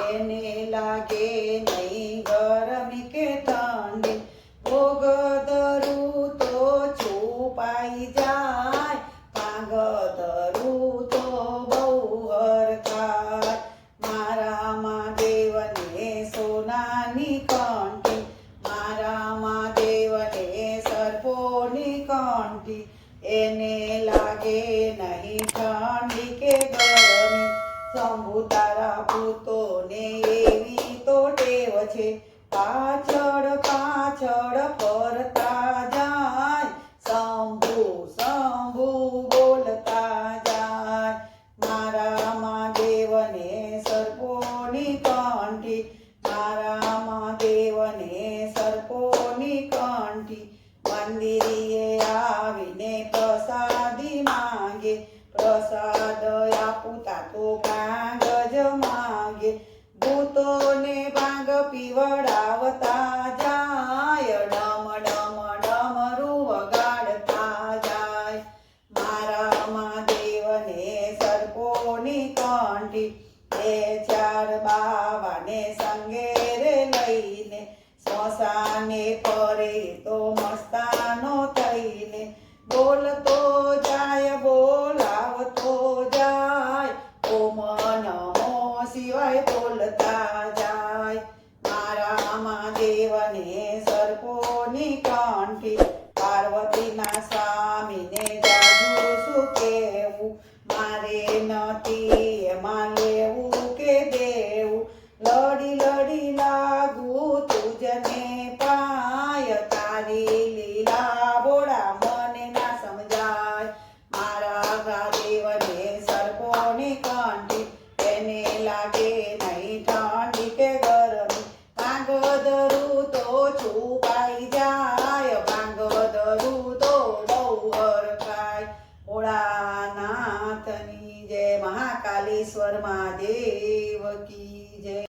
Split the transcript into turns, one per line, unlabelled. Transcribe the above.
એને લાગે નહીં ગરમી કે ઠંડી ભોગ ધરું તો છુપાઈ જાય ભાંગ ધરું તો બહુ હરખાય મારા મહાદેવને સોનાની કંઠી મારા મહાદેવને સર્પોની કંઠી એને લાગે નહીં ઠંડી કે ગરમી શંભુ તારા ભૂતોને એવી તો ટેવ છે પાછળ પાછળ ફરતા જાય શંભુ શંભુ બોલતા જાય મારા મહાદેવને સર્પોની કંઠી મારા મહાદેવને સર્પોની કંઠી મંદિરે આવીને પ્રસાદી માંગે પ્રસાદ આપુતા તો ભાંગ જ માંગે ભૂતોને ભાંગ પીવડાવતા જાય ડમ ડમ ડમરું વગાડતા જાય મારા મહાદેવને સર્પોની કંઠી બે ચાર બાવાને સંગેરે લઈને સ્મશાને ફરે તો મસ્તાનો થઈને બોલતો જાય બોલાવતો જાય ઓમ નમો શિવાય બોલતા જાય મારા મહાદેવને